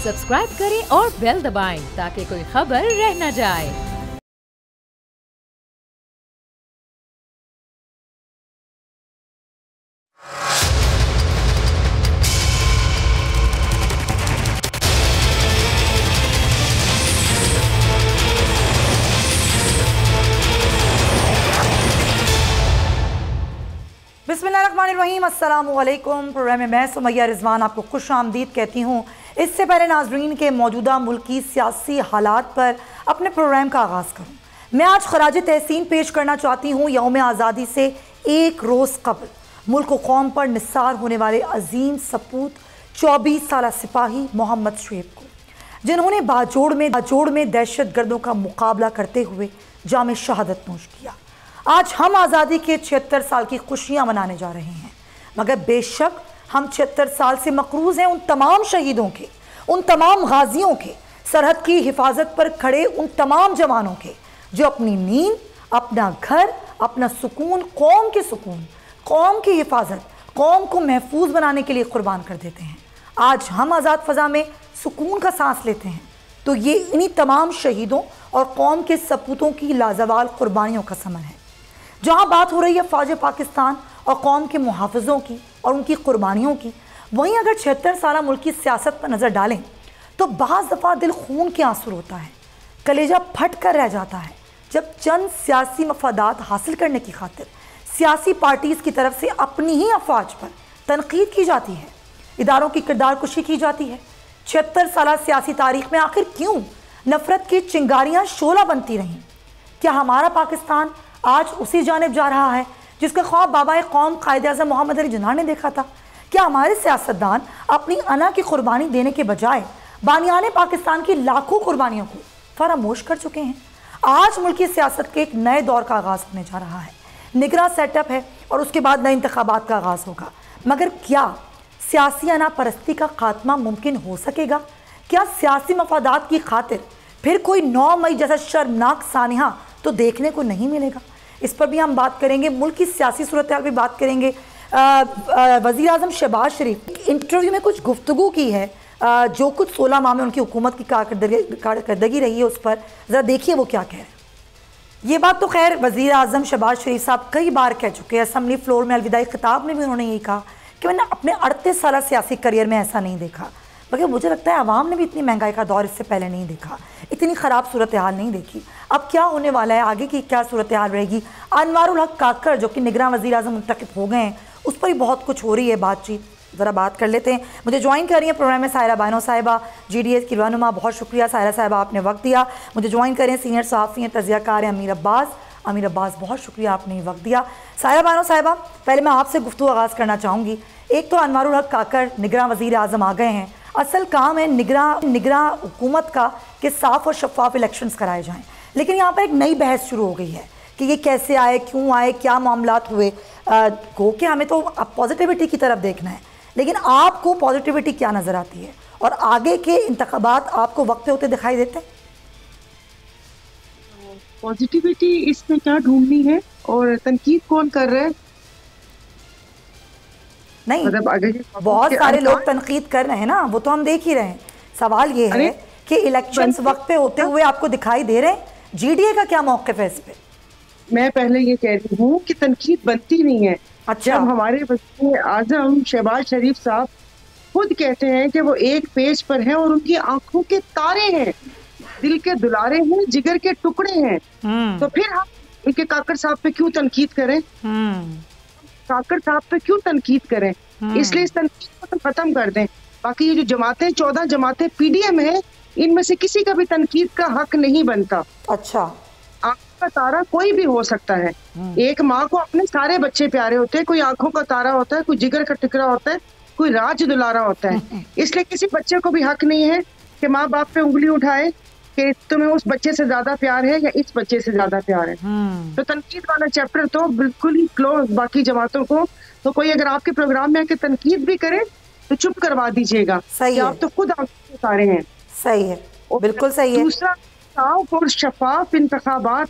Subscribe करें और bell दबाएं ताकि कोई खबर रह न जाए। बिस्मिल्लाहिर्रहमानिर्रहीम, अस्सलाम वालेकुम। प्रोग्राम में मैं सुमैया रिजवान आपको खुश आमदीद कहती हूँ। इससे पहले नाजरीन के मौजूदा मुल्की सियासी हालात पर अपने प्रोग्राम का आगाज़ करूँ, मैं आज खराज तहसीन पेश करना चाहती हूँ यौम आज़ादी से एक रोज़ कबल मुल्क व कौम पर निसार होने वाले अजीम सपूत 24 साल सिपाही मोहम्मद शुएब को, जिन्होंने बाजोड़ में दहशत गर्दों का मुकाबला करते हुए जाम शहादत नोश किया। आज हम आज़ादी के 76 साल की खुशियाँ मनाने जा रहे हैं, मगर बेशक हम 76 साल से मकरूज़ हैं उन तमाम शहीदों के, उन तमाम गाजियों के, सरहद की हिफाजत पर खड़े उन तमाम जवानों के जो अपनी नींद, अपना घर, अपना सुकून, कौम की हिफाजत, कौम को महफूज बनाने के लिए कुर्बान कर देते हैं। आज हम आज़ाद फ़ज़ा में सुकून का सांस लेते हैं तो ये इन्हीं तमाम शहीदों और कौम के सपूतों की लाजवाल कुर्बानियों का समन है। जहाँ बात हो रही है फ़ौज पाकिस्तान और कौम के मुहाफ़िज़ों की और उनकी कुर्बानियों की, वहीं अगर 76 साल मुल्क की सियासत पर नज़र डालें तो बाज़ दफ़ा दिल खून के आंसू होता है, कलेजा फट कर रह जाता है जब चंद सियासी मफादात हासिल करने की खातिर सियासी पार्टीज़ की तरफ से अपनी ही अफवाज पर तनकीद की जाती है, इदारों की किरदार कुशी की जाती है। 76 साल सियासी तारीख़ में आखिर क्यों नफ़रत की चिंगारियाँ शोला बनती रहीं? क्या हमारा पाकिस्तान आज उसी जानिब जा रहा है जिसका ख्वाब बाबा कौम कायद-ए-आज़म मोहम्मद अली जिन्ना ने देखा था? क्या हमारे सियासतदान अपनी अना की कुर्बानी देने के बजाय बानियाने पाकिस्तान की लाखों कुर्बानियों को फरामोश कर चुके हैं? आज मुल्की सियासत के एक नए दौर का आगाज़ होने जा रहा है, निगरां सेटअप है और उसके बाद नए इंतखाबात का आगाज़ होगा। मगर क्या सियासी अना परस्ती का खात्मा मुमकिन हो सकेगा? क्या सियासी मफादात की खातिर फिर कोई 9 मई जैसा शर्मनाक सानिहा तो देखने को नहीं मिलेगा? इस पर भी हम बात करेंगे, मुल्क की सियासी सूरत हाल भी बात करेंगे। वज़ीर आज़म शहबाज शरीफ इंटरव्यू में कुछ गुफ्तगू की है, जो कुछ 16 माह में उनकी हुकूमत की कारकर्दगी रही है उस पर ज़रा देखिए वो क्या कह रहे हैं। ये बात तो खैर वज़ीर आज़म शहबाज शरीफ साहब कई बार कह चुके हैं, असम्बली फ्लोर में अलविदाई खिताब में भी उन्होंने यही कहा कि मैंने अपने 38 साल सियासी करियर में ऐसा नहीं देखा। मगर मुझे लगता है आवाम ने भी इतनी महंगाई का दौर इससे पहले नहीं देखा, इतनी ख़राब सूरत हाल नहीं देखी। अब क्या होने वाला है, आगे की क्या सूरत हाल रहेगी? अनवारुल हक काकर जो कि निगरान वज़ीर आज़म मुंतखब हो गए हैं, उस पर ही बहुत कुछ हो रही है बातचीत, ज़रा बात कर लेते हैं। मुझे ज्वाइन कर रही है प्रोग्राम में सायरा बानो साहिबा, GDS की रहनुमा, बहुत शुक्रिया सायरा साहिबा, आपने वक्त दिया। मुझे ज्वाइन करें सीनियर सहाफ़ी हैं, तज़ियाकार हैं अमीर अब्बास, बहुत शुक्रिया आपने वक्त दिया। सायरा बानो साहिबा, पहले मैं आपसे गुफ्तगू आगाज़ करना चाहूँगी। एक तो अनवारुल हक काकर निगरान वज़ीर आज़म आ गए हैं, असल काम है निगरान हुकूमत का कि साफ़ और शफाफ इलेक्शंस कराए जाएँ, लेकिन यहाँ पर एक नई बहस शुरू हो गई है कि ये कैसे आए, क्यों आए, क्या मामलात हुए। गो कि हमें तो पॉजिटिविटी की तरफ देखना है, लेकिन आपको पॉजिटिविटी क्या नज़र आती है और आगे के इंतखाबात आपको वक्त पे होते दिखाई देते हैं? पॉजिटिविटी इसमें क्या ढूंढनी है और तनकीद कौन कर रहा है? नहीं, मतलब बहुत सारे लोग तनकीद कर रहे हैं ना, वो तो हम देख ही रहे हैं। सवाल ये है कि इलेक्शंस वक्त पे होते हुए आपको दिखाई दे रहे हैं, GDA का क्या मौक़िफ़ है इस पे? मैं पहले ये कह रही हूँ कि तनकीद बनती नहीं है। अच्छा। जब हमारे वज़ीर आज़म शहबाज शरीफ साहब खुद कहते हैं कि वो एक पेज पर हैं और उनकी आंखों के तारे हैं, दिल के दुलारे हैं, जिगर के टुकड़े हैं, तो फिर हम उनके काकर साहब पे क्यों तनकीद करें? काकर साहब पे क्यों तनकीद करें? इसलिए इस तनकीद को तो खत्म कर दें। बाकी ये जो जमातें 14 जमातें PDM है, इनमें से किसी का भी तनकीद का हक नहीं बनता। अच्छा, आंखों का तारा कोई भी हो सकता है। एक माँ को अपने सारे बच्चे प्यारे होते हैं, कोई आंखों का तारा होता है, कोई जिगर का टुकड़ा होता है, कोई राज दुलारा होता है। इसलिए किसी बच्चे को भी हक नहीं है कि माँ बाप पे उंगली उठाए कि तुम्हें उस बच्चे से ज्यादा प्यार है या इस बच्चे से ज्यादा प्यार है। तो तनकीद वाला चैप्टर तो बिल्कुल ही क्लोज। बाकी जमातों को तो कोई अगर आपके प्रोग्राम में आके तनकीद भी करे तो चुप करवा दीजिएगा। सही है, आप तो खुद आंखों तारे हैं। सही है, बिल्कुल सही है। दूसरा, साफ और शफाफ इंतखाबात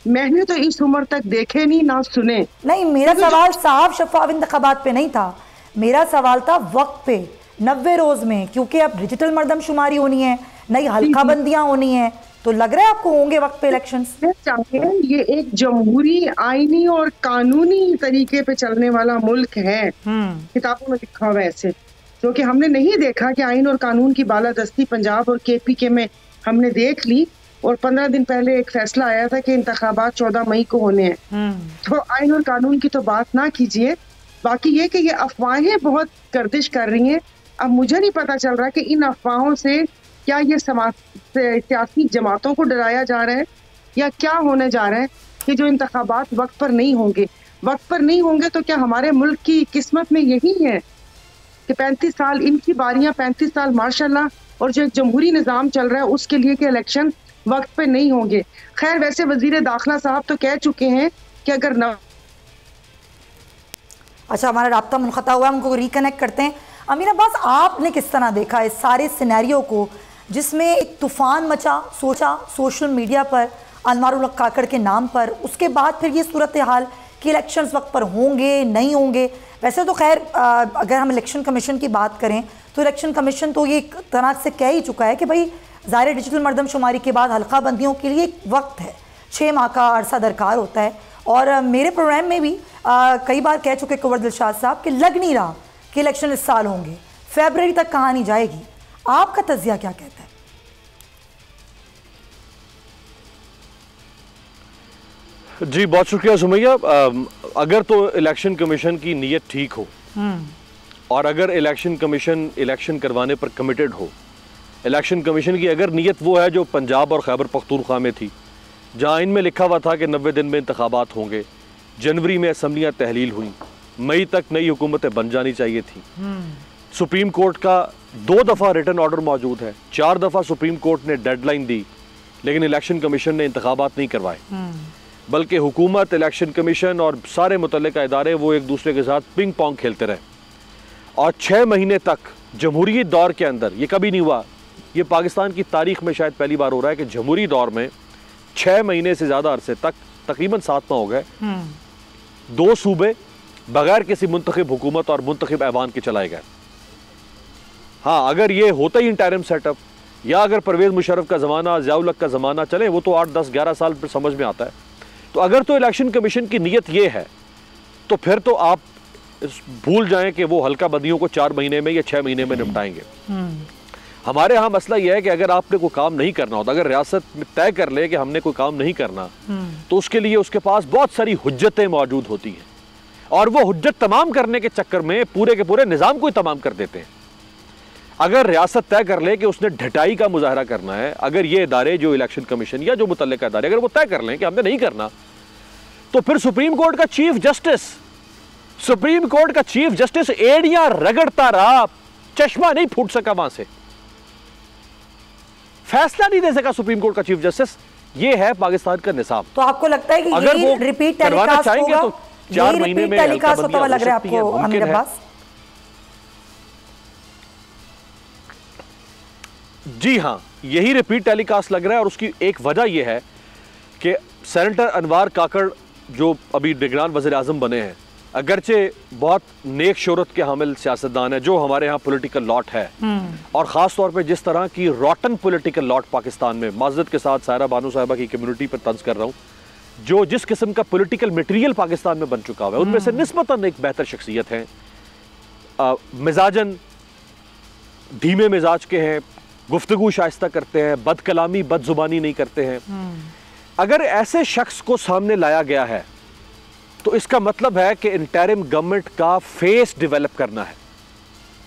मैंने तो इस उम्र तक देखे नहीं ना सुने। नहीं, मेरा सवाल साफ शफाफ इंतखाबात पे नहीं था, मेरा सवाल था वक्त पे, 90 रोज में, क्योंकि अब डिजिटल मर्दमशुमारी होनी है, नई हल्का बंदियां होनी है, तो लग रहा है आपको होंगे वक्त पे इलेक्शंस? ये एक जमहूरी, आईनी और कानूनी तरीके पे चलने वाला मुल्क है। किताबों में लिखा हुआ है ऐसे, क्योंकि हमने नहीं देखा कि आइन और कानून की बालादस्ती पंजाब और KPK में हमने देख ली, और 15 दिन पहले एक फैसला आया था कि इंतखाबात 14 मई को होने हैं। तो आइन और कानून की तो बात ना कीजिए। बाकी ये कि ये अफवाहें बहुत गर्दिश कर रही हैं। अब मुझे नहीं पता चल रहा कि इन अफवाहों से क्या ये सियासी जमातों को डराया जा रहा है या क्या होने जा रहा है कि जो इंतखाबात वक्त पर नहीं होंगे। वक्त पर नहीं होंगे तो क्या हमारे मुल्क की किस्मत में यही है कि 35 साल इनकी बारियां, 35 साल माशाल्लाह, और जो एक जमहूरी निज़ाम चल रहा है उसके लिए कि इलेक्शन वक्त पे नहीं होंगे। खैर, वैसे वजीर दाखिला साहब तो कह चुके हैं कि अगर न... अच्छा, हमारा राब्ता मुनक़ता हुआ, हमको रिकनेक्ट करते हैं। अमीन अब्बास, आपने किस तरह देखा इस सारे सिनेरियो को जिसमें एक तूफ़ान मचा सोशल मीडिया पर अनवारुल हक काकड़ के नाम पर, उसके बाद फिर ये सूरत हाल कि इलेक्शंस वक्त पर होंगे नहीं होंगे? वैसे तो खैर अगर हम इलेक्शन कमीशन की बात करें तो इलेक्शन कमीशन तो ये एक तरह से कह ही चुका है कि भाई ज़ाहिर डिजिटल मर्दमशुमारी के बाद हल्का बंदियों के लिए एक वक्त है, 6 माह का अरसा दरकार होता है। और मेरे प्रोग्राम में भी कई बार कह चुके कुंवर दिलशाद साहब कि लग नहीं रहा कि इलेक्शन इस साल होंगे, फरवरी तक कहानी जाएगी। आपका तज़िया क्या कहता है? जी बहुत शुक्रिया सुमैया। अगर तो इलेक्शन कमीशन की नीयत ठीक हो और अगर इलेक्शन कमीशन इलेक्शन करवाने पर कमिटेड हो, इलेक्शन कमीशन की अगर नीयत वो है जो पंजाब और खैबर पख्तूनख्वा में थी, जहाँ इनमें लिखा हुआ था कि 90 दिन में इंतखाबात होंगे, जनवरी में असम्बलियाँ तहलील हुई, मई तक नई हुकूमतें बन जानी चाहिए थी। सुप्रीम कोर्ट का 2 दफ़ा रिटर्न ऑर्डर मौजूद है, 4 दफ़ा सुप्रीम कोर्ट ने डेडलाइन दी, लेकिन इलेक्शन कमीशन ने इंतखाबात नहीं करवाए, बल्कि हुकूमत, इलेक्शन कमीशन और सारे मुतल्लिका इदारे वो एक दूसरे के साथ पिंग पोंग खेलते रहे। और 6 महीने तक जमहूरियत दौर के अंदर, ये कभी नहीं हुआ, ये पाकिस्तान की तारीख में शायद पहली बार हो रहा है कि जमहूरी दौर में 6 महीने से ज़्यादा अरसे तक, तकरीबन 7 माह हो गए, 2 सूबे बगैर किसी मुंतखब हुकूमत और मुंतखब ऐवान के चलाए गए। हाँ, अगर ये होता ही इंटरिम सेटअप, या अगर परवेज़ मुशर्रफ का ज़माना, ज़ियाउल हक का ज़माना चले, वो तो 8, 10, 11 साल पर समझ में आता है। तो अगर तो इलेक्शन कमीशन की नीयत ये है तो फिर तो आप भूल जाएं कि वो हल्का बंदियों को 4 महीने में या 6 महीने में निपटाएंगे। हमारे यहाँ मसला यह है कि अगर आपने कोई काम नहीं करना होता, अगर रियासत में तय कर ले कि हमने कोई काम नहीं करना, तो उसके लिए उसके पास बहुत सारी हुज्जतें मौजूद होती हैं, और वो हुज्जत तमाम करने के चक्कर में पूरे के पूरे निज़ाम को ही तमाम कर देते हैं। अगर रियासत तय कर ले कि उसने ढटाई का मुजाहरा करना है, अगर ये इदारे जो इलेक्शन कमीशन या जो मुतल्लिका इदारे अगर वो तय कर लें कि हमने नहीं करना, तो फिर सुप्रीम कोर्ट का चीफ जस्टिस एड़ियां रगड़ता रहा, चश्मा नहीं फूट सका वहां से, फैसला नहीं दे सका सुप्रीम कोर्ट का चीफ जस्टिस। ये है पाकिस्तान का निज़ाम। तो आपको लगता है कि अगर वो रिपीट करवाना चाहेंगे तो 4 महीने में टेलीकास्ट होता हुआ लग रहा है आपको अमीन अब्बास? जी हाँ, यही रिपीट टेलीकास्ट लग रहा है, और उसकी एक वजह यह है कि सेनेटर अनवार काकड़ जो अभी निगरान वज़ीर आज़म बने हैं, अगरचे बहुत नेक शोहरत के हामिल सियासतदान है, जो हमारे यहाँ पॉलिटिकल लॉट है, और ख़ास तौर पे जिस तरह की रॉटन पॉलिटिकल लॉट पाकिस्तान में, माज़रत के साथ सायरा बानो साहिबा की कम्युनिटी पर तंज कर रहा हूँ, जो जिस किस्म का पॉलिटिकल मटेरियल पाकिस्तान में बन चुका हुआ है, उनमें से निस्बतन एक बेहतर शख्सियत है, मिजाजन धीमे मिजाज के हैं, गुफ्तगू शाइस्ता करते हैं, बदकलामी बदजुबानी नहीं करते हैं। अगर ऐसे शख्स को सामने लाया गया है तो इसका मतलब है कि इंटरिम गवर्नमेंट का फेस डेवलप करना है,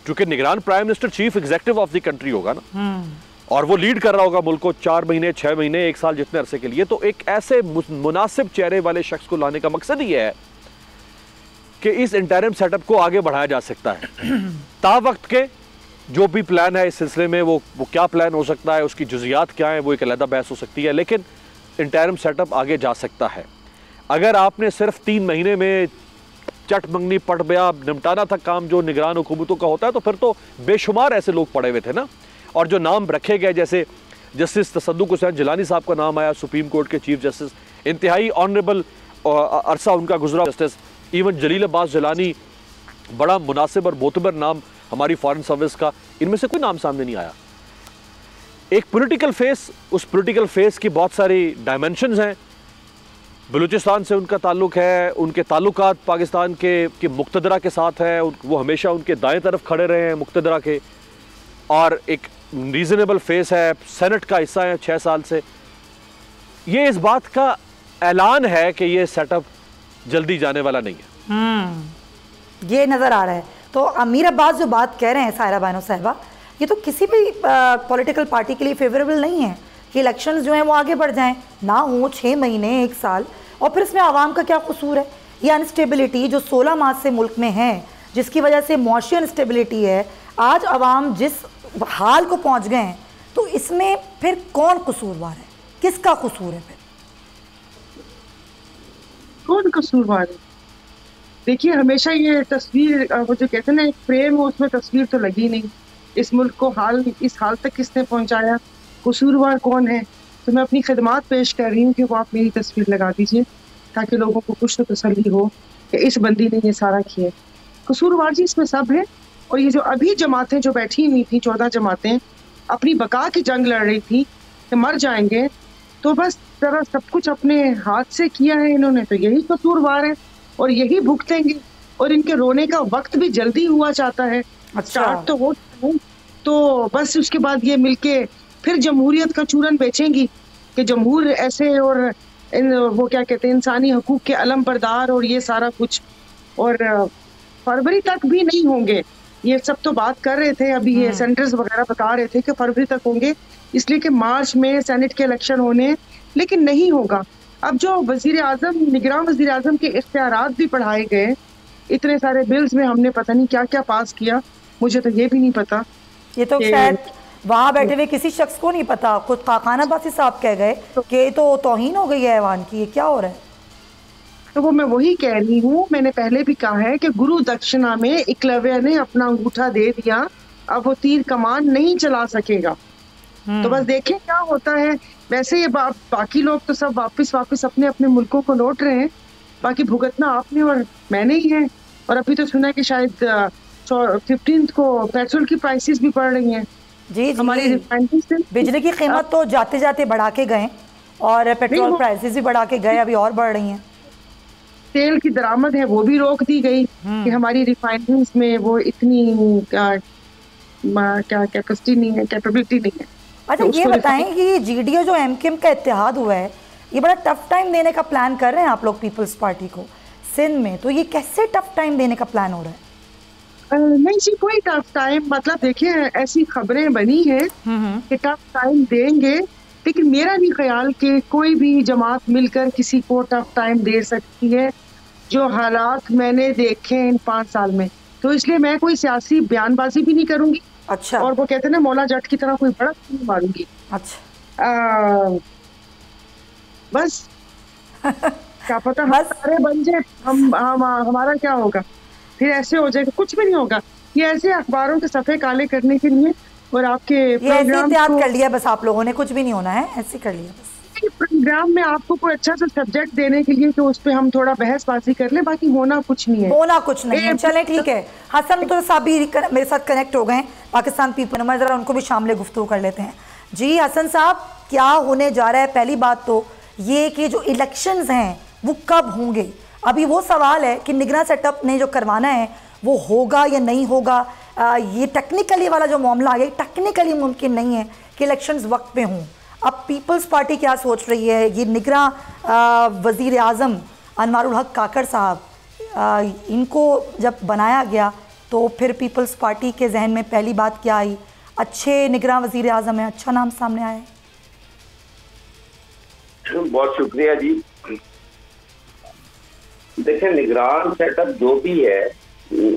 क्योंकि निगरान prime minister chief executive of the country होगा ना, और वो लीड कर रहा होगा मुल्क को 4 महीने, 6 महीने, 1 साल जितने अरसे के लिए। तो एक ऐसे मुनासिब चेहरे वाले शख्स को लाने का मकसद ही है कि इस इंटरिम सेटअप को आगे बढ़ाया जा सकता है। तावक्त के जो भी प्लान है इस सिलसिले में, वो क्या प्लान हो सकता है, उसकी जुजियात क्या है, वो एक अलग बहस हो सकती है, लेकिन इंटरिम सेटअप आगे जा सकता है। अगर आपने सिर्फ 3 महीने में चट मंगनी पट बया निपटाना था काम जो निगरान हुकूमतों का होता है, तो फिर तो बेशुमार ऐसे लोग पड़े हुए थे ना। और जो नाम रखे गए, जैसे जस्टिस तसद्दुक हुसैन जिलानी साहब का नाम आया, सुप्रीम कोर्ट के चीफ जस्टिस, इंतहाई ऑनरेबल अरसा उनका गुजरा जस्टिस, इवन जलील अब्बास जिलानी, बड़ा मुनासिब और मोतबर नाम हमारी फॉरेन सर्विस का, इनमें से कोई नाम सामने नहीं आया। एक पॉलिटिकल फेस, उस पॉलिटिकल फेस की बहुत सारी डायमेंशंस हैं। बलूचिस्तान से उनका ताल्लुक है, उनके ताल्लुकात पाकिस्तान के मुक्तदरा के साथ है, वो हमेशा उनके दाएं तरफ खड़े रहे हैं मुक्तदरा के, और एक रीजनेबल फेस है, सेनेट का हिस्सा है 6 साल से। ये इस बात का ऐलान है कि ये सेटअप जल्दी जाने वाला नहीं है। ये नज़र आ रहा है। तो अमीर अब्बास जो बात कह रहे हैं सायरा बानो साहिबा, ये तो किसी भी पॉलिटिकल पार्टी के लिए फेवरेबल नहीं है कि इलेक्शंस जो हैं वो आगे बढ़ जाएं, ना हो 6 महीने 1 साल, और फिर इसमें आवाम का क्या कसूर है? ये अनस्टेबिलिटी जो 16 माह से मुल्क में है, जिसकी वजह से मुआशी अनस्टेबिलिटी है, आज आवाम जिस हाल को पहुँच गए हैं, तो इसमें फिर कौन कसूरवार है? किसका कसूर है? फिर कौन कसूरवार है? देखिए, हमेशा ये तस्वीर, वो जो कहते हैं ना, एक फ्रेम हो, उसमें तस्वीर तो लगी नहीं। इस मुल्क को इस हाल तक किसने पहुंचाया, कसूरवार कौन है? तो मैं अपनी खिदमात पेश कर रही हूँ कि वो आप मेरी तस्वीर लगा दीजिए, ताकि लोगों को कुछ तो तसल्ली हो कि इस बंदी ने ये सारा किया। कसूरवार जी इसमें सब है। और ये जो अभी जमातें जो बैठी हुई थी, 14 जमातें अपनी बका की जंग लड़ रही थी कि मर जाएंगे, तो बस जरा सब कुछ अपने हाथ से किया है इन्होंने, तो यही कसूरवार है और यही भुगतेंगे। और इनके रोने का वक्त भी जल्दी हुआ चाहता है। स्टार्ट तो हो, तो बस उसके बाद ये मिलके फिर जमहूरियत का चूरन बेचेंगी कि जमहूर ऐसे, और वो क्या कहते हैं, इंसानी हकूक के अलम बरदार, और ये सारा कुछ। और फरवरी तक भी नहीं होंगे, ये सब तो बात कर रहे थे अभी, ये सेंटर्स वगैरह बता रहे थे कि फरवरी तक होंगे, इसलिए कि मार्च में सेनेट के इलेक्शन होने, लेकिन नहीं होगा। अब जो वजीर आजम, निगरान वजीर आजम के इख्तियारात भी बढ़ाए गए, इतने सारे बिल्स में हमने पता नहीं क्या क्या पास किया, मुझे तो ये भी नहीं पता। ये तो शायद वहाँ बैठे हुए किसी शख्स को नहीं पता, खुद खाना बासी साहब कह गए कि ये तो तौहीन हो गई है ऐवान की, ये क्या हो रहा है? तो वो मैं वही कह रही हूँ, मैंने पहले भी कहा है कि गुरु दक्षिणा में एकलव्य ने अपना अंगूठा दे दिया, अब वो तीर कमान नहीं चला सकेगा। तो बस देखें क्या होता है। वैसे ये बाकी लोग तो सब वापस अपने अपने मुल्कों को लौट रहे हैं, बाकी भुगतना आपने और मैंने ही है। और अभी तो सुना कि शायद 15 को पेट्रोल की प्राइसेस भी बढ़ रही हैं। जी हमारी रिफाइनरी से बिजली की कीमत तो जाते जाते बढ़ा के गए, और पेट्रोल प्राइसेस भी बढ़ा के गए, अभी और बढ़ रही हैं। तेल की दरामद है वो भी रोक दी गई कि हमारी रिफाइनरीज में वो इतनी क्या कैपेसिटी नहीं है, कैपेबिलिटी नहीं है। अच्छा, ये बताएं कि जीडीओ जो एमकेएम का इत्तेहाद हुआ है, ये बड़ा टफ टाइम देने का प्लान कर रहे हैं आप लोग पीपल्स पार्टी को सिंध में, तो ये कैसे टफ टाइम देने का प्लान हो रहा है? नहीं जी, कोई टफ टाइम, मतलब देखिए ऐसी खबरें बनी हैं कि टफ टाइम देंगे, लेकिन मेरा नहीं ख्याल कि कोई भी जमात मिलकर किसी को टफ टाइम दे सकती है, जो हालात मैंने देखे इन 5 साल में। तो इसलिए मैं कोई सियासी बयानबाजी भी नहीं करूंगी। अच्छा। और वो कहते हैं ना, मौला जट की तरह कोई बड़ा नहीं मारूंगी। अच्छा। बस क्या पता हम सारे बन जाए, हमारा क्या होगा, फिर ऐसे हो जाएगा, कुछ भी नहीं होगा। ये ऐसे अखबारों के सफे काले करने के लिए और आपके प्रोग्राम को कर लिया बस आप लोगों ने, कुछ भी नहीं होना है, ऐसे कर लिया बस। प्रोग्राम में आपको कोई अच्छा सा सब्जेक्ट देने के लिए कि उस पे हम थोड़ा बहसबाजी कर ले, बाकी होना कुछ नहीं है। होना कुछ नहीं है। चलें ठीक है, हसन तो साहब भी मेरे साथ कनेक्ट हो गए, पाकिस्तान पीपल, मैं जरा उनको भी शामिल गुफ्तगू कर लेते हैं। जी हसन साहब, क्या होने जा रहा है? पहली बात तो ये कि जो इलेक्शंस हैं वो कब होंगे? अभी वो सवाल है कि निगरान सेटअप ने जो करवाना है वो होगा या नहीं होगा। ये टेक्निकली वाला जो मामला है, टेक्निकली मुमकिन नहीं है कि इलेक्शंस वक्त पे हों। अब पीपल्स पार्टी क्या सोच रही है? ये निगरान वज़ीर आज़म अनवारुल हक काकड़ साहब, इनको जब बनाया गया तो फिर पीपल्स पार्टी के जहन में पहली बात क्या आई? अच्छे निगरान वज़ीर आज़म है, अच्छा नाम सामने आया है। बहुत शुक्रिया जी। देखिए, निगरान सेटअप जो भी है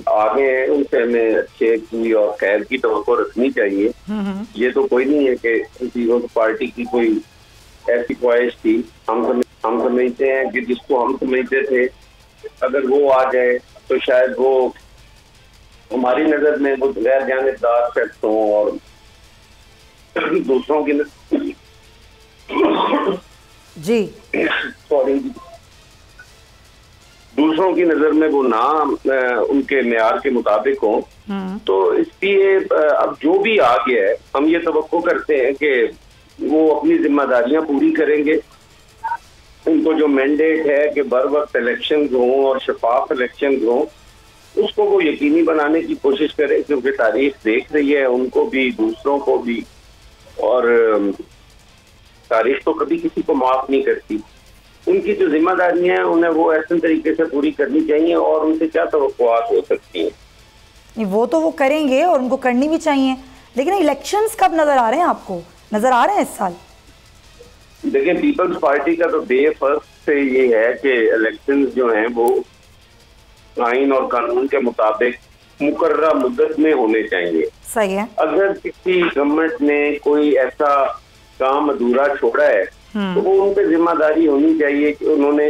आगे है, उनसे हमें अच्छे की और खैर की तवक्को रखनी चाहिए। ये तो कोई नहीं है कि पीपल्स पार्टी की कोई ऐसी ख्वाहिश थी। हम समझते हैं कि जिसको हम समझते थे अगर वो आ जाए तो शायद वो हमारी नजर में वो गैर जानिबदार शख्स हों और दूसरों की जी सॉरी दूसरों की नजर में वो ना उनके मेयार के मुताबिक हो। तो इसलिए अब जो भी आ गया है, हम ये तवक्को करते हैं कि वो अपनी जिम्मेदारियां पूरी करेंगे। उनको जो मैंडेट है कि बर वक्त इलेक्शन हों और शफाफ इलेक्शन हों, उसको वो यकीनी बनाने की कोशिश करें, क्योंकि तारीख देख रही है उनको भी, दूसरों को भी, और तारीख तो कभी किसी को माफ नहीं करती। उनकी जो जिम्मेदारियां हैं उन्हें वो ऐसे तरीके से पूरी करनी चाहिए, और उनसे क्या तवक्कुआत हो सकती हैं। वो तो वो करेंगे और उनको करनी भी चाहिए, लेकिन इलेक्शंस कब नजर आ रहे हैं आपको? नजर आ रहे हैं इस साल? देखिए, पीपल्स पार्टी का तो डे फर्स्ट से ये है कि इलेक्शंस जो हैं वो आइन और कानून के मुताबिक मुकर्ररा मुद्दत में होने चाहिए। सही है। अगर किसी गवर्नमेंट ने कोई ऐसा काम अधूरा छोड़ा है तो वो उन पे जिम्मेदारी होनी चाहिए कि उन्होंने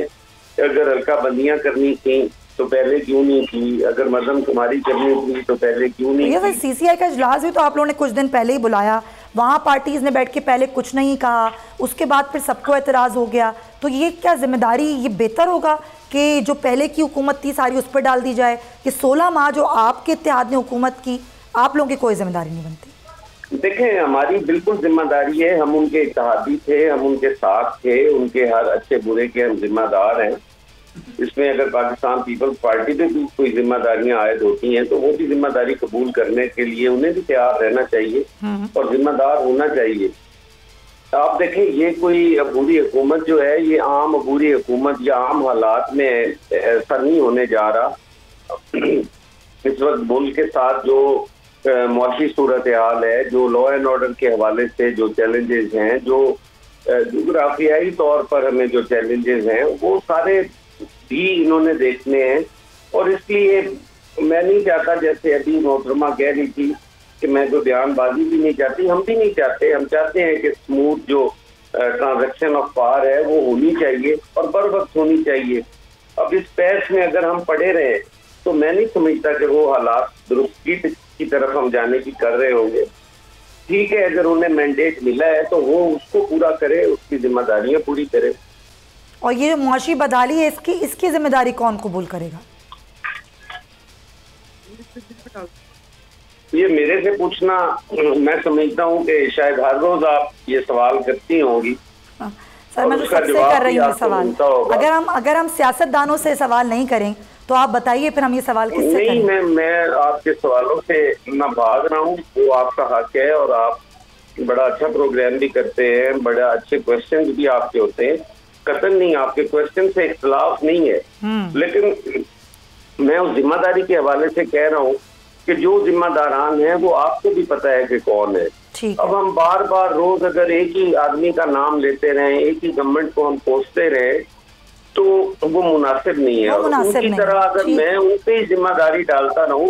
अगर हल्का बंदियां करनी थी तो पहले क्यों नहीं की, अगर मर्दमशुमारी करनी थी तो पहले क्यों नहीं की। सीसीआई का इजलास भी तो आप लोगों ने कुछ दिन पहले ही बुलाया, वहाँ पार्टीज ने बैठ के पहले कुछ नहीं कहा, उसके बाद फिर सबको एतराज़ हो गया। तो ये क्या जिम्मेदारी, ये बेहतर होगा कि जो पहले की हुकूमत थी सारी उस पर डाल दी जाए, कि 16 माह जो आपके इत्तेहाद ने हुकूमत की, आप लोगों की कोई जिम्मेदारी नहीं बनती? देखें, हमारी बिल्कुल जिम्मेदारी है, हम उनके इत्तेहादी थे, हम उनके साथ थे, उनके हर अच्छे बुरे के हम जिम्मेदार हैं। इसमें अगर पाकिस्तान पीपल्स पार्टी पे भी कोई जिम्मेदारियां आयद होती हैं तो वो भी जिम्मेदारी कबूल करने के लिए उन्हें भी तैयार रहना चाहिए और जिम्मेदार होना चाहिए। आप देखें, ये कोई अबूरी हुकूमत जो है, ये आम अबूरी हुकूमत या आम हालात में ऐसा नहीं होने जा रहा। इस वक्त मुल्क के साथ जो मौशी सूरत हाल है, जो लॉ एंड ऑर्डर के हवाले से जो चैलेंजेस हैं, जो जोग्राफियाई तौर पर हमें जो चैलेंजेस हैं, वो सारे भी इन्होंने देखने हैं। और इसलिए मैं नहीं चाहता, जैसे अभी मोहतरमा कह रही थी कि मैं तो बयानबाजी भी नहीं चाहती, हम भी नहीं चाहते। हम चाहते हैं कि स्मूथ जो ट्रांजैक्शन ऑफ पावर है वो होनी चाहिए और बर वक्त होनी चाहिए। अब इस पैच में अगर हम पड़े रहे तो मैं नहीं समझता कि वो हालात दुरुस्ती की तरफ हम जाने की कर रहे होंगे। ठीक है, अगर उन्हें मैंडेट मिला है तो वो उसको पूरा करे, उसकी जिम्मेदारियां पूरी करे। और ये जो मुआशी बदहाली है, इसकी जिम्मेदारी कौन कबूल करेगा? ये मेरे से पूछना, मैं समझता हूँ कि शायद हर रोज आप ये सवाल करती होंगी। सर, मैं तो सबसे कर रही हूँ सवाल। अगर हम सियासतदानों से सवाल नहीं करें तो आप बताइए फिर हम ये सवाल किससे करें? नहीं, मैं आपके सवालों से ना भाग रहा हूँ, वो आपका हक है और आप बड़ा अच्छा प्रोग्राम भी करते हैं, बड़ा अच्छे क्वेश्चन भी आपके होते हैं। कतई नहीं, आपके क्वेश्चन से इख्तलाफ नहीं है, लेकिन मैं उस जिम्मेदारी के हवाले से कह रहा हूँ कि जो जिम्मेदारान हैं वो आपको भी पता है कि कौन है। अब हम बार बार रोज अगर एक ही आदमी का नाम लेते रहे, एक ही गवर्नमेंट को हम कोसते रहे, तो वो मुनासिब नहीं है। उनकी तरह अगर मैं उन पे ही जिम्मेदारी डालता रहूं,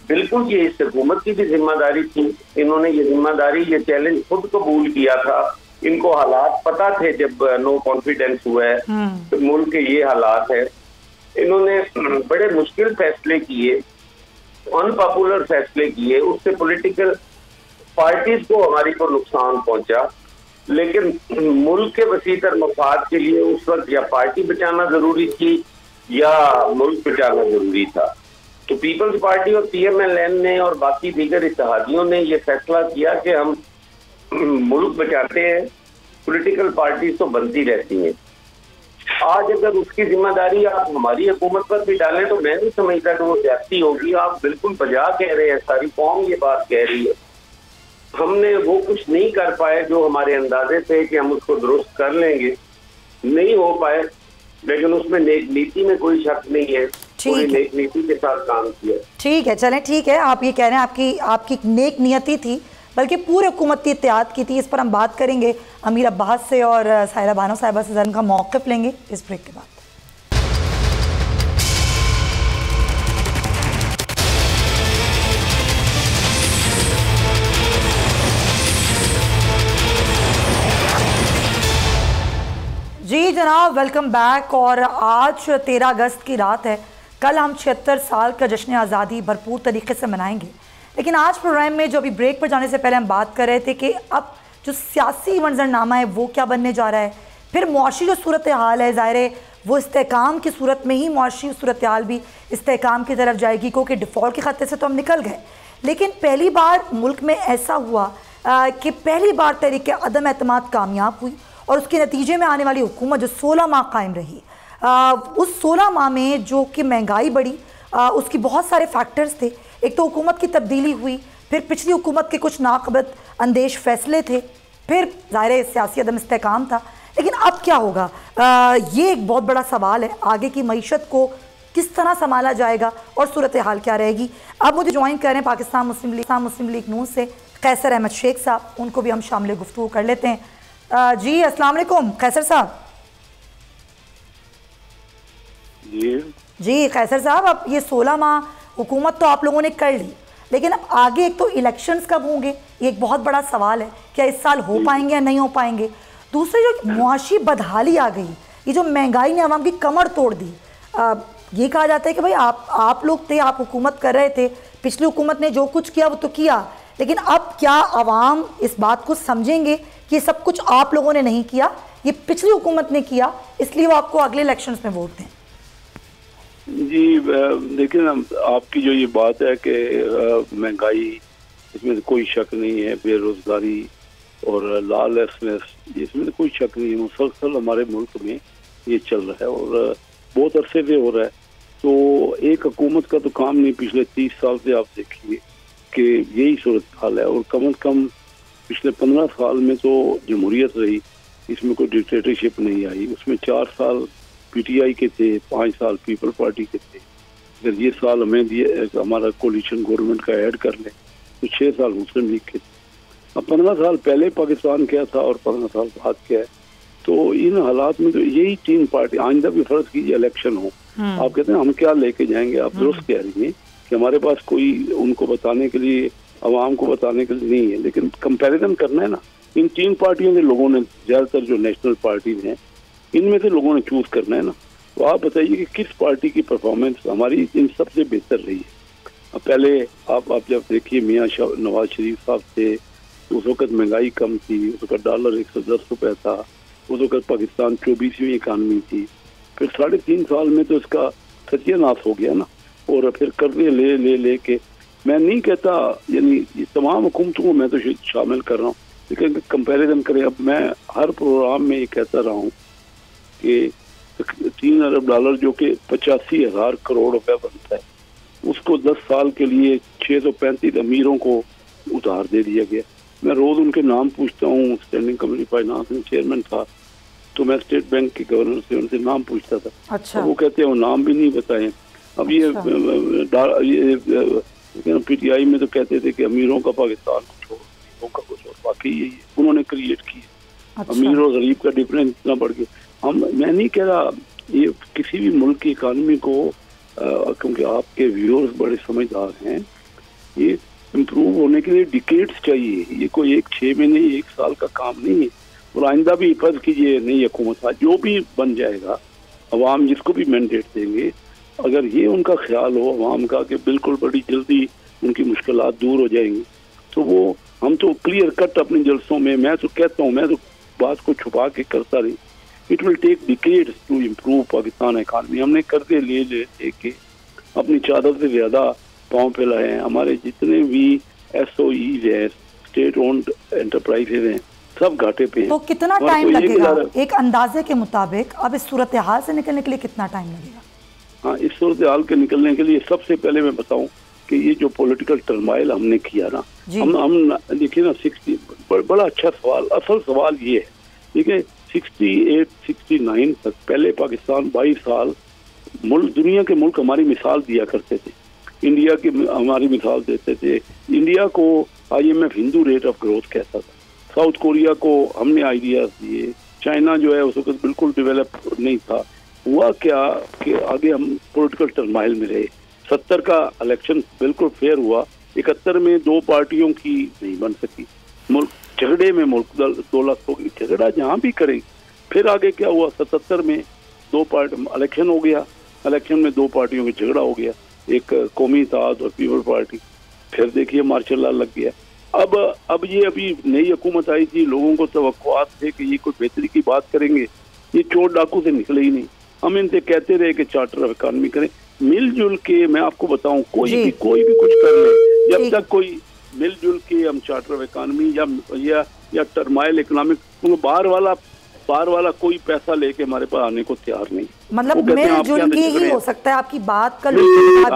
बिल्कुल ये इस हुकूमत की भी जिम्मेदारी थी। इन्होंने ये जिम्मेदारी, ये चैलेंज खुद कबूल किया था। इनको हालात पता थे जब नो कॉन्फिडेंस हुआ है तो मुल्क के ये हालात है। इन्होंने बड़े मुश्किल फैसले किए, अनपॉपुलर फैसले किए, उससे पॉलिटिकल पार्टीज को हमारी को नुकसान पहुंचा, लेकिन मुल्क के वसीतर मफाद के लिए उस वक्त या पार्टी बचाना जरूरी थी या मुल्क बचाना जरूरी था। तो पीपल्स पार्टी और PMLN ने और बाकी दीगर इत्तेहादियों ने ये फैसला किया कि हम मुल्क बचाते हैं, पॉलिटिकल पार्टी तो बनती रहती हैं। आज अगर उसकी जिम्मेदारी आप हमारी हुकूमत पर भी डालें तो मैं नहीं समझता कि वो ज्यादती होगी। आप बिल्कुल बजा कह रहे हैं, सारी कौम ये बात कह रही है। हमने वो कुछ नहीं कर पाए जो हमारे अंदाजे थे कि हम उसको दुरुस्त कर लेंगे, नहीं हो पाए, लेकिन उसमें नेक नीति में कोई शक नहीं है, पूरी नेक नीति के साथ काम किया। ठीक है, चलें, ठीक है, आप ये कह रहे हैं आपकी नेक नियति थी, बल्कि पूरे हुकूमत की इत्तेहाद की थी। इस पर हम बात करेंगे अमीर अब्बास से और साहिरा बानो साहिबा से, उनका मौक़िफ़ लेंगे इस ब्रेक के बाद। जी जनाब, वेलकम बैक। और आज 13 अगस्त की रात है। कल हम 76 साल का जश्न आज़ादी भरपूर तरीके से मनाएंगे, लेकिन आज प्रोग्राम में जो अभी ब्रेक पर जाने से पहले हम बात कर रहे थे कि अब जो सियासी मंजरनामा है वो क्या बनने जा रहा है, फिर मुआशी जो सूरत हाल है, ज़ाहिर है वो इस्तेहकाम की सूरत में ही मुआशी सूरत हाल भी इस्तेहकाम की तरफ जाएगी, क्योंकि डिफ़ॉल्ट के खतरे से तो हम निकल गए। लेकिन पहली बार मुल्क में ऐसा हुआ कि पहली बार तहरीक अदम एतमाद कामयाब हुई और उसके नतीजे में आने वाली हुकूमत जो 16 माह कायम रही, उस 16 माह में जो कि महंगाई बढ़ी, उसकी बहुत सारे फैक्टर्स थे। एक तो हुकूमत की तब्दीली हुई, फिर पिछली हुकूमत के कुछ नाक़ाबिल अंदेश फैसले थे, फिर ज़ाहिर सियासी अदम इस्तेहकाम था। लेकिन अब क्या होगा, ये एक बहुत बड़ा सवाल है। आगे की मईशत को किस तरह संभाला जाएगा और सूरत हाल क्या रहेगी। अब मुझे ज्वाइन कर रहे हैं पाकिस्तान मुस्लिम लीग नून से कैसर अहमद शेख साहब, उनको भी हम शामिल गुफ्तगू कर लेते हैं। जी अस्सलाम वालेकुम कैसर साहब। जी कैसर साहब, अब ये 16 माह हुकूमत तो आप लोगों ने कर ली, लेकिन अब आगे एक तो इलेक्शंस कब होंगे, ये एक बहुत बड़ा सवाल है, क्या इस साल हो पाएंगे या नहीं हो पाएंगे। दूसरी जो मुआशी बदहाली आ गई, ये जो महंगाई ने आवाम की कमर तोड़ दी। ये कहा जाता है कि भाई आप लोग थे, आप हुकूमत कर रहे थे, पिछली हुकूमत ने जो कुछ किया वो तो किया, लेकिन अब क्या आवाम इस बात को समझेंगे कि ये सब कुछ आप लोगों ने नहीं किया, ये पिछली हुकूमत ने किया, इसलिए वो आपको अगले इलेक्शंस में वोट दें। जी देखिए ना, आपकी जो ये बात है कि महंगाई, इसमें कोई शक नहीं है, बेरोजगारी और लॉलेसनेस, इसमें कोई शक नहीं है, मुसलसल हमारे मुल्क में ये चल रहा है और बहुत अरसे से हो रहा है। तो एक हुकूमत का तो काम नहीं, पिछले 30 साल से आप देखिए कि यही सूरत हाल है। और कम से कम पिछले 15 साल में तो जमहूरियत रही, इसमें कोई डिक्टेटरशिप नहीं आई। उसमें 4 साल PTI के थे, 5 साल पीपल पार्टी के थे। अगर ये साल हमें दिए, हमारा कोलिशन गवर्नमेंट का ऐड कर ले, तो 6 साल मुस्लिम लीग के थे। अब 15 साल पहले पाकिस्तान क्या था और 15 साल बाद क्या है, तो इन हालात में तो यही 3 पार्टी, आइंदा भी फर्ज कीजिए इलेक्शन हो, आप कहते हैं हम क्या लेके जाएंगे, आप दुरुस्त कह रही हैं कि हमारे पास कोई उनको बताने के लिए, आवाम को बताने के लिए नहीं है, लेकिन कंपैरिजन करना है ना। इन 3 पार्टियों के लोगों ने, ज्यादातर जो नेशनल पार्टी हैं, इनमें से लोगों ने चूज करना है ना। तो आप बताइए कि किस पार्टी की परफॉर्मेंस हमारी इन सबसे बेहतर रही है। अब पहले आप जब देखिए मियाँ नवाज शरीफ साहब थे, उस वक्त महंगाई कम थी, उस वक्त डॉलर 110 रुपये था, उस वक्त पाकिस्तान 24वीं इकानमी थी। फिर 3.5 साल में तो इसका सत्यानाश हो गया ना। और फिर कर्जे ले के, मैं नहीं कहता, यानी तमाम हुकूमतों को मैं तो शामिल कर रहा हूँ, लेकिन कंपैरिजन करें। अब मैं हर प्रोग्राम में ये कहता रहा हूँ कि 3 अरब डॉलर जो कि 85,000 करोड़ रुपए बनता है, उसको 10 साल के लिए 635 अमीरों को उधार दे दिया गया। मैं रोज उनके नाम पूछता हूँ, स्टैंडिंग कमेटी फाइनेंस में चेयरमैन था, तो मैं स्टेट बैंक के गवर्नर से उनसे नाम पूछता था। अच्छा। वो कहते हैं वो नाम भी नहीं बताए। अब ये PTI में तो कहते थे कि अमीरों का पाकिस्तान कुछ और, गरीबों का कुछ और, बाकी यही उन्होंने क्रिएट किया। अच्छा। अमीर और गरीब का डिफरेंस इतना बढ़ गया। मैं नहीं कह रहा ये किसी भी मुल्क की इकानमी को, क्योंकि आपके व्यूअर्स बड़े समझदार हैं, ये इम्प्रूव होने के लिए डिकेड्स चाहिए, ये कोई 6 महीने 1 साल का काम नहीं है। और आइंदा भी फर्ज कीजिए नई हुकूमत जो भी बन जाएगा, अवाम जिसको भी मैंडेट देंगे, अगर ये उनका ख्याल हो अवाम का कि बिल्कुल बड़ी जल्दी उनकी मुश्किलात दूर हो जाएंगी, तो वो, हम तो क्लियर कट अपने जलसों में, मैं तो कहता हूँ, मैं तो बात को छुपा के करता नहीं, it will take decades to improve Pakistan economy. हमने कर्जे ले के अपनी चादर से ज्यादा पाँव फैलाए हैं। हमारे जितने भी SOEs हैं, स्टेट ओन्ड एंटरप्राइजेज हैं, सब घाटे पे हैं। तो कितना टाइम लगेगा एक अंदाजे के मुताबिक, अब इस सूरत हाल से निकलने के लिए कितना टाइम लगेगा? हाँ, इस सूरत हाल के निकलने के लिए सबसे पहले मैं बताऊं कि ये जो पॉलिटिकल टर्माइल हमने किया ना, हम देखिए ना, 60 बड़ा अच्छा सवाल, असल सवाल ये है, ठीक है, 68-69 तक पहले पाकिस्तान 22 साल मुल्क, दुनिया के मुल्क हमारी मिसाल दिया करते थे, इंडिया की हमारी मिसाल देते थे। इंडिया को IMF Hindu rate of growth कहता था, साउथ कोरिया को हमने आइडियाज दिए, चाइना जो है उस वक्त बिल्कुल डेवलप नहीं था। हुआ क्या कि आगे हम पॉलिटिकल टर्माइल में रहे। 70 का इलेक्शन बिल्कुल फेयर हुआ, 71 में 2 पार्टियों की नहीं बन सकी, मुल्क झगड़े में, मुल्क 2 लाख लोग झगड़ा जहाँ भी करें। फिर आगे क्या हुआ, 77 में 2 पार्टी इलेक्शन हो गया, इलेक्शन में 2 पार्टियों का झगड़ा हो गया, एक कौमी इत्तेहाद और पीपल पार्टी। फिर देखिए मार्शल लॉ लग गया। अब ये अभी नई हुकूमत आई थी, लोगों को तवक्कुआत थे कि ये कोई बेहतरी की बात करेंगे, ये चोर डाकू से निकले ही नहीं। हम इनसे कहते रहे कि चार्टर ऑफ इकॉनमी करें, मिलजुल के। मैं आपको बताऊं, कोई भी कुछ कर ले, जब तक कोई मिलजुल के हम चार्टर ऑफ इकॉनमी या टर्माइल इकोनॉमिक, बाहर वाला कोई पैसा लेके हमारे पास आने को तैयार नहीं। मतलब मिलजुल के ही हो सकता है। आपकी बात का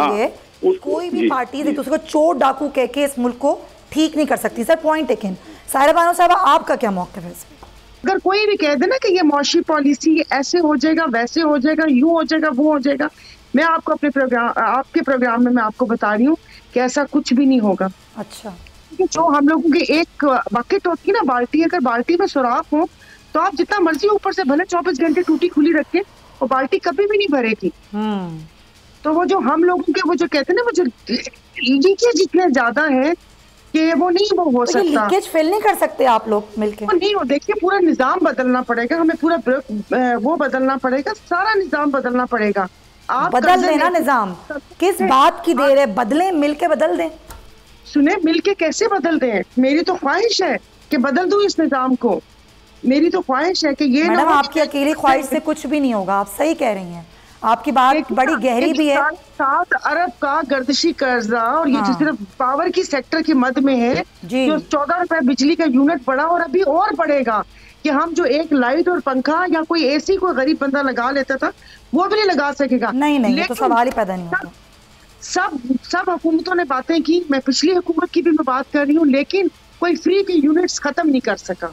है कोई भी पार्टी एक दूसरे को चोर डाकू कह के इस मुल्क को ठीक नहीं कर सकती। Sir point taken. Sahira Bano साहब, आपका क्या मौक़िफ़ है इस पे? अगर कोई भी कह दे ना कि ये मौशी पॉलिसी ऐसे हो जाएगा, वैसे हो जाएगा, यूं हो जाएगा, वो हो जाएगा, मैं आपको आपके प्रोग्राम में मैं आपको बता रही हूँ कि ऐसा कुछ भी नहीं होगा। अच्छा, जो हम लोगों की एक बकेट होती है ना, बाल्टी, अगर बाल्टी में सुराख हो तो आप जितना मर्जी ऊपर से भले 24 घंटे टूटी खुली रखें, वो बाल्टी कभी भी नहीं भरेगी। तो वो जो हम लोगों के वो जो कहते हैं ना, वो जो लीकेज इतने ज्यादा है कि वो नहीं हो सकता। लीकेज फिल नहीं कर सकते आप लोग मिलके? वो नहीं हो। देखिए, पूरा निजाम बदलना पड़ेगा हमें, पूरा वो बदलना पड़ेगा, सारा निजाम बदलना पड़ेगा। आप बदल देना निजाम, किस बात की देर है? बदलें, मिलके बदल दें। सुने, मिलके कैसे बदल दें? मेरी तो ख्वाहिश है कि बदल दूं इस निजाम को। मेरी तो ख्वाहिश है कि ये मैडम, आपकी अकेली ख्वाहिश से कुछ भी नहीं होगा। आप सही कह रही हैं, आपकी बात बड़ी गहरी भी है। 7 अरब का गर्दिशी कर्जा, और ये जो सिर्फ पावर की सेक्टर की मद में है, जो 14 रुपए बिजली का यूनिट बढ़ा और अभी और बढ़ेगा। कि हम जो एक लाइट और पंखा या कोई एसी कोई गरीब बंदा लगा लेता था, वो भी नहीं लगा सकेगा। नहीं, तो सवाल ही पैदा नहीं होता। सब हुकूमतों ने बातें की, मैं पिछली हुकूमत की भी मैं बात कर रही हूँ, लेकिन कोई फ्री के यूनिट्स खत्म नहीं कर सका।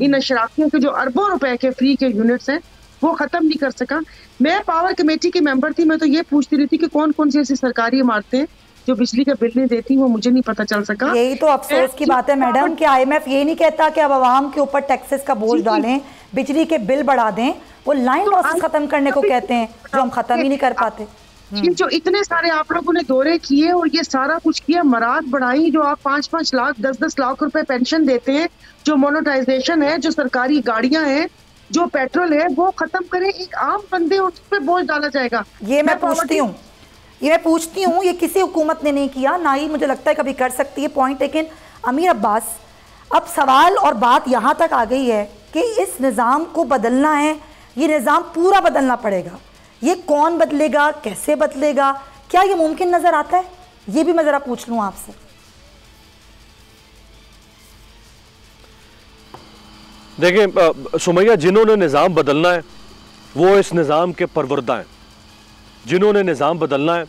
इन अशराफियों के जो अरबों रुपए के फ्री के यूनिट्स हैं, वो खत्म नहीं कर सका। मैं पावर कमेटी की मेंबर थी, मैं तो ये पूछती रही थी कि कौन कौन सी ऐसी सरकारी इमारतें जो बिजली का बिल नहीं देती, वो मुझे नहीं पता चल सका। यही तो अफसोस की बात है मैडम कि IMF ये नहीं कहता कि अब आवाम के ऊपर टैक्सेस का बोझ डालें, बिजली के बिल बढ़ा दें। वो लाइन लॉसेस खत्म करने को कहते हैं, जो हम खत्म ही नहीं कर पाते। जो इतने सारे आप लोगों ने दौरे किए और ये सारा कुछ किया, मराद बढ़ाई, जो आप 5-5 लाख 10-10 लाख रुपए पेंशन देते हैं, जो मोनेटाइजेशन है, जो सरकारी गाड़ियां हैं, जो पेट्रोल है, वो खत्म करें। एक आम बंदे उस पर बोझ डाला जाएगा। ये मैं पूछती हूँ, ये किसी हुकूमत ने नहीं किया, ना ही मुझे लगता है कभी कर सकती है। Point taken. अमीर अब्बास, अब सवाल और बात यहाँ तक आ गई है कि इस निज़ाम को बदलना है, ये निज़ाम पूरा बदलना पड़ेगा। ये कौन बदलेगा, कैसे बदलेगा, क्या ये मुमकिन नजर आता है? ये भी मैं जरा पूछ लूं आपसे। देखिए सुमैया, जिन्होंने निज़ाम बदलना है वो इस निज़ाम के परवरदा हैं। जिन्होंने निज़ाम बदलना है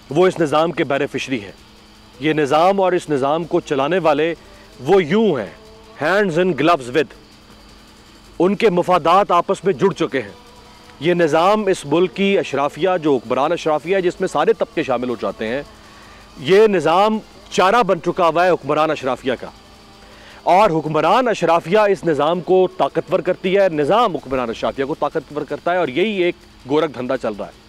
वो इस निज़ाम के बेनिफिशरी हैं। ये निज़ाम और इस निज़ाम को चलाने वाले वो यूं हैं, हैंड्स इन ग्लव्स विद। उनके मफादात आपस में जुड़ चुके हैं। ये निज़ाम इस मुल्क की अशराफिया, जो हुक्मरान अशराफिया है, जिसमें सारे तबके शामिल हो जाते हैं, ये निज़ाम चारा बन चुका हुआ है हुक्मरान अशराफिया का। और हुक्मरान अशराफिया इस निज़ाम को ताकतवर करती है, निज़ाम हुक्मरान अशराफिया को ताकतवर करता है, और यही एक गोरख धंधा चल रहा है।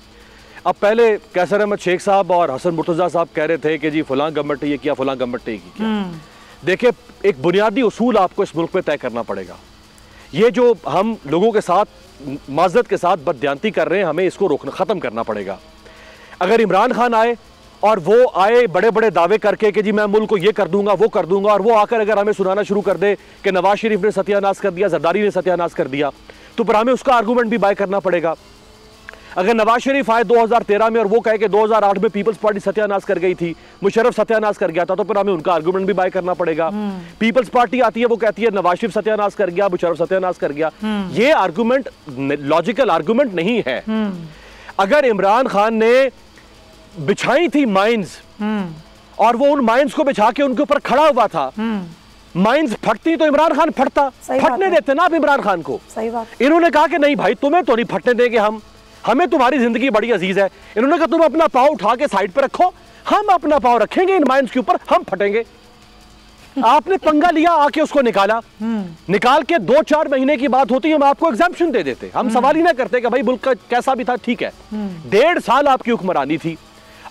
अब पहले कैसर अहमद शेख साहब और हसन मुर्तज़ा साहब कह रहे थे कि जी फलां गवर्नमेंट ने ये किया, फलां गवर्नमेंट ने ये किया। देखिए, एक बुनियादी उसूल आपको इस मुल्क में तय करना पड़ेगा। ये जो हम लोगों के साथ माजरत के साथ बददियानती कर रहे हैं, हमें इसको रोकना, ख़त्म करना पड़ेगा। अगर इमरान खान आए और वो आए बड़े बड़े दावे करके कि जी मैं मुल्क को ये कर दूंगा, वो कर दूंगा, और वो आकर अगर हमें सुनाना शुरू कर दे कि नवाज शरीफ ने सत्यानाश कर दिया, जरदारी ने सत्यानाश कर दिया, तो फिर हमें उसका आर्गूमेंट भी बाय करना पड़ेगा। अगर नवाज शरीफ आए 2013 में और वो कहे कि 2008 में पीपल्स पार्टी सत्यानाश कर गई थी, मुशर्रफ सत्यानाश कर गया था, तो फिर हमें उनका आर्गूमेंट भी बाय करना पड़ेगा। पीपल्स पार्टी आती है, वो कहती है नवाज शरीफ सत्यानाश कर गया, मुशर्रफ सत्यानाश कर गया। ये आर्गूमेंट लॉजिकल आर्गूमेंट नहीं है। अगर इमरान खान ने बिछाई थी माइंस और वो उन माइंस को बिछा के उनके ऊपर खड़ा हुआ था, माइंस फटती तो इमरान खान फटता, फटने देते ना आप इमरान खान को। सही बात। इन्होंने कहा कि नहीं भाई, तुम्हें तो नहीं फटने देंगे हम, हमें तुम्हारी जिंदगी बड़ी अजीज है। इन्होंने कहा तुम अपना पाँव उठा के साइड पे रखो, हम अपना पाँव रखेंगे इन माइंस के ऊपर, हम फटेंगे। आपने पंगा लिया, आके उसको निकाला, निकाल के 2-4 महीने की बात होती, हम आपको एग्जाम्पशन दे देते, हम सवाल ही ना करते कि भाई मुल्क का कैसा भी था ठीक है। 1.5 साल आपकी हुक्मरानी थी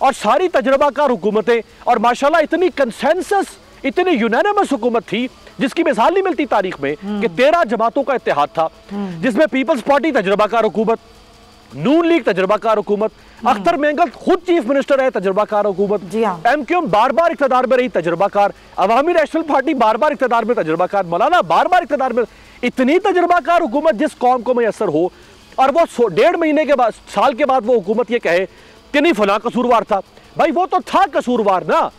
और सारी तजर्बाकार हुकूमतें, और माशाल्लाह इतनी कंसेंसस, इतनी यूनानिमस हुकूमत थी जिसकी मिसाल नहीं मिलती तारीख में, कि 13 जमातों का इत्तेहाद था, जिसमें पीपल्स पार्टी तजर्बाकार हुकूमत, नून लीग तजर्बाकार हुकूमत, अख्तर मेंगल खुद चीफ मिनिस्टर है, तजर्बाकार हुकूमत, MQM बार-बार इख्तियार में रही, तजर्बाकार, अवामी नेशनल पार्टी बार-बार इख्तियार में, तजर्बाकार, मौलाना बार-बार इख्तियार में। इतनी तजर्बाकार हुकूमत जिस कौम को मैसर हो, और वो 1.5 महीने के बाद, साल के बाद वो हुकूमत ये कहे कि नहीं फला कसूरवार था। भाई वो तो था कसूरवार ना,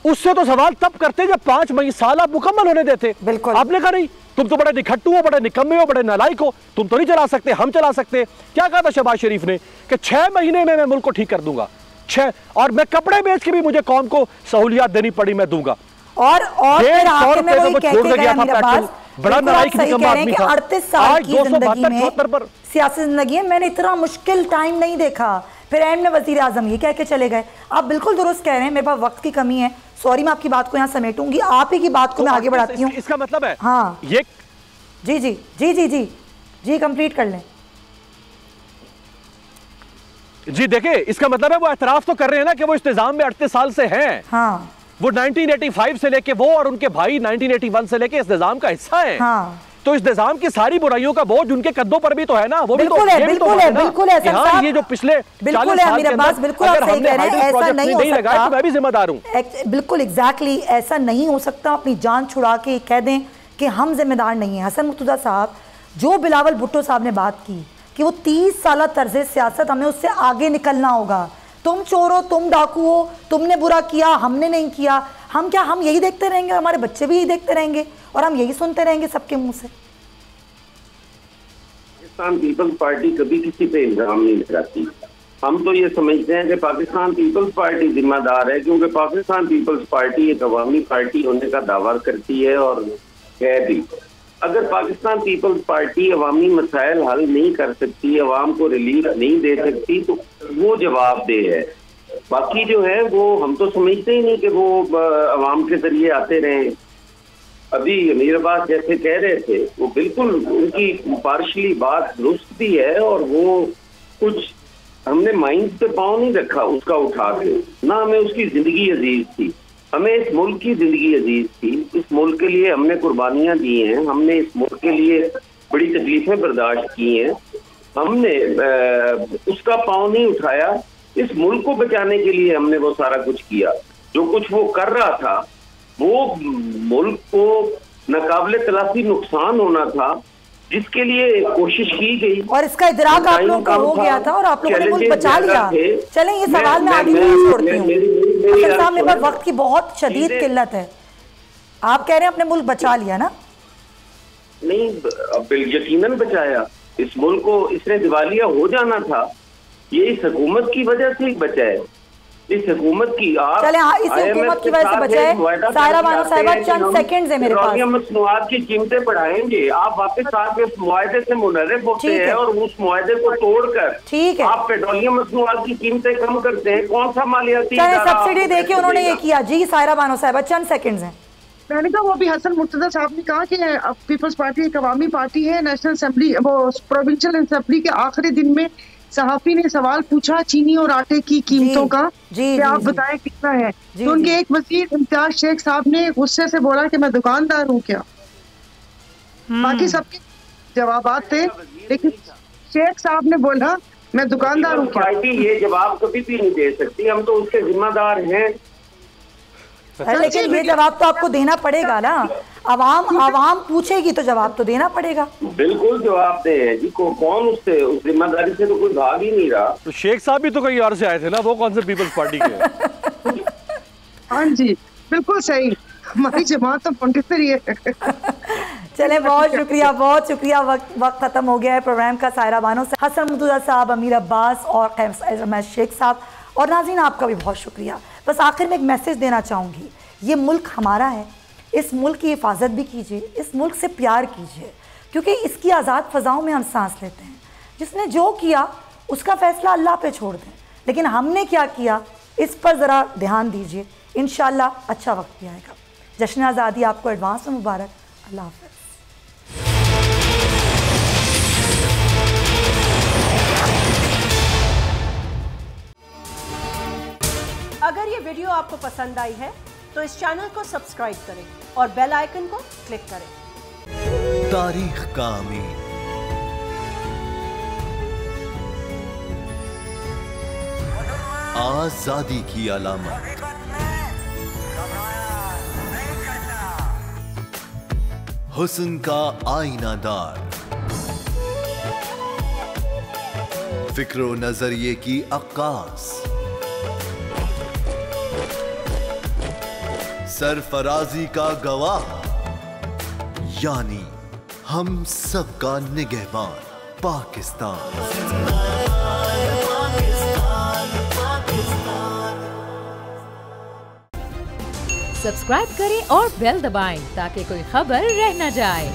उससे तो सवाल तब करते जब 5 महीने साल आप मुकम्मल होने देते। बिल्कुल। आपने कहा नहीं, तुम तो बड़े निखट्टू हो, बड़े निकम्मे हो, बड़े नालायक हो, तुम तो नहीं चला सकते, हम चला सकते। क्या कहा था शहबाज शरीफ ने कि 6 महीने में मैं मुल्क को ठीक कर दूंगा, 6, और मैं कपड़े बेच के भी मुझे कौम को सहूलियात देनी पड़ी, मैं दूंगा। और फिर आखिर में वही कह के गया अमीर अब्बास, बड़ा नालायक निकम्मा आदमी था। 38 साल की जिंदगी में, 272 सियासी जिंदगी में मैंने इतना मुश्किल टाइम नहीं देखा। फिर एंड में वजीर आजम ये कह के चले गए। आप बिल्कुल दुरुस्त कह रहे हैं, मेरे पास वक्त की कमी है, सॉरी मैं आपकी बात को यहाँ समेटूंगी, आप ही की बात को मैं आगे बढ़ाती हूँ। इसका मतलब है हाँ ये, जी जी जी जी जी जी कंप्लीट कर लें। जी देखिए, इसका मतलब है वो एतराफ तो कर रहे हैं ना कि वो इंतजाम में 38 साल से हैं। हाँ वो 1985 से लेके वो और उनके भाई 1981 से लेके इस निजाम का हिस्सा है। हाँ। तो इस निजाम की सारी बुराइयों का बोझ उनके कदों पर भी तो है ना। वो बिल्कुल भी तो, है, बिल्कुल है, बिल्कुल है सर साहब, ये जो पिछले 40 साल के अंदर बिल्कुल आप सही कह रहे हैं, ऐसा नहीं हो सकता, तो मैं भी जिम्मेदार हूँ। बिल्कुल एग्जैक्टली ऐसा नहीं हो सकता। अपनी जान छुड़ा के कह दें कि हम जिम्मेदार नहीं हैं। हसन मुर्तज़ा साहब, जो बिलावल भुट्टो साहब ने बात की कि वो 30 साल तर्ज सियासत, हमें उससे आगे निकलना होगा। तुम चोर हो, तुम डाकू हो, तुमने बुरा किया, हमने नहीं किया। हम क्या, हम यही देखते रहेंगे, हमारे बच्चे भी यही देखते रहेंगे और हम यही सुनते रहेंगे सबके मुंह से। पाकिस्तान पीपल्स पार्टी कभी किसी पे इल्जाम नहीं लगाती। हम तो ये समझते हैं कि पाकिस्तान पीपल्स पार्टी जिम्मेदार है, क्योंकि पाकिस्तान पीपल्स पार्टी एक अवामी पार्टी होने का दावा करती है और है भी। अगर पाकिस्तान पीपल्स पार्टी अवामी मसाइल हल नहीं कर सकती, अवाम को रिलीफ नहीं दे सकती, तो वो जवाबदेह है। बाकी जो है वो हम तो समझते ही नहीं कि वो अवाम के जरिए आते रहे। अभी अमीर अब्बास जैसे कह रहे थे, वो बिल्कुल उनकी पार्शली बात दुरुस्त भी है, और वो कुछ हमने माइंड पे पाँव नहीं रखा उसका उठा के, ना हमें उसकी जिंदगी अजीज थी, हमें इस मुल्क की जिंदगी अजीज थी। इस मुल्क के लिए हमने कुर्बानियां दी हैं, हमने इस मुल्क के लिए बड़ी तकलीफें बर्दाश्त की हैं, हमने उसका पाँव नहीं उठाया। इस मुल्क को बचाने के लिए हमने वो सारा कुछ किया। जो कुछ वो कर रहा था वो मुल्क को नाकाबिले तलाफी नुकसान होना था, जिसके लिए कोशिश की गई, और इसका इदराक आप लोगों का हो गया था और आप लोगों ने मुल्क बचा लिया। चलें ये सवाल मैं आगे नहीं छोड़ती हूँ। हसन साहब, मेरे पास वक्त की बहुत शदीद किल्लत है। आप कह रहे हैं अपने मुल्क बचा लिया ना? नहीं, यकीनन बचाया। इस मुल्क को इसने दिवालिया हो जाना था, ये इस हुकूमत की वजह से ही बचा है। इस हुकूमत की आप चले, हाँ, इस हुकूमत की वजह से बचाए। सायरा बानो साहिबा, चंद सेकंड्स है मेरे पास। मसनूआत की कीमतें बढ़ाएंगे, आप वापस आके उस मुआहदे से मुनर्रिफ होते हैं और उस मुआहदे को तोड़कर ठीक है आप पेट्रोलियम मसनूआत की कीमतें कम करते हैं। कौन सा मालियाती सब्सिडी देके उन्होंने ये किया? जी सायरा बानो साहिबा, चंद सेकंड्स हैं। मैंने कहा वो भी हसन मुर्तजा साहब ने कहा कि पीपल्स पार्टी एक अवामी पार्टी है। नेशनल असेंबली, वो प्रोविंशियल असेंबली के आखिरी दिन में सहाफी ने सवाल पूछा चीनी और आटे की कीमतों का कि आप बताएं कितना है, तो उनके एक वजीर इम्तियाज शेख साहब ने गुस्से से बोला कि मैं दुकानदार हूँ क्या। बाकी सबके जवाबात थे, लेकिन शेख साहब ने बोला मैं दुकानदार हूँ क्या। पार्टी ये जवाब कभी भी नहीं दे सकती, हम तो उसके जिम्मेदार हैं। लेकिन ये जवाब तो आपको देना पड़ेगा ना, आवाम पूछेगी तो जवाब तो देना पड़ेगा। बिल्कुल जवाब दे जी, कौन उससे उस जिम्मेदारी से तो कोई भाग ही नहीं रहा। तो शेख साहब भी तो कहीं और से आए थे ना, वो कौन से पीपल्स पार्टी के? हाँ जी बिल्कुल सही, हमारी जमात तो मोंटेसरी है। चले, बहुत शुक्रिया, बहुत शुक्रिया। वक्त खत्म हो गया है प्रोग्राम का। सायरा बानो से, हसन मुर्तजा साहब, अमीर अब्बास और शेख साहब, और नाज़रीन आपका भी बहुत शुक्रिया। बस आखिर में एक मैसेज देना चाहूँगी, ये मुल्क हमारा है, इस मुल्क की हिफाजत भी कीजिए, इस मुल्क से प्यार कीजिए, क्योंकि इसकी आज़ाद फ़ज़ाओं में हम सांस लेते हैं। जिसने जो किया उसका फ़ैसला अल्लाह पे छोड़ दें, लेकिन हमने क्या किया इस पर ज़रा ध्यान दीजिए। इंशाअल्लाह अच्छा वक्त भी आएगा। जश्न आज़ादी आपको एडवांस में मुबारक। अल्लाह हाफ़िज़। अगर ये वीडियो आपको पसंद आई है तो इस चैनल को सब्सक्राइब करें और बेल आइकन को क्लिक करें। तारीख का अमीर, आजादी की अलामत, हुस्न का आईनादार, फिक्रो नजरिए की अक्कास, सरफराजी का गवाह, यानी हम सबका निगहबान पाकिस्तान। सब्सक्राइब करें और बेल दबाएं ताकि कोई खबर रह न जाए।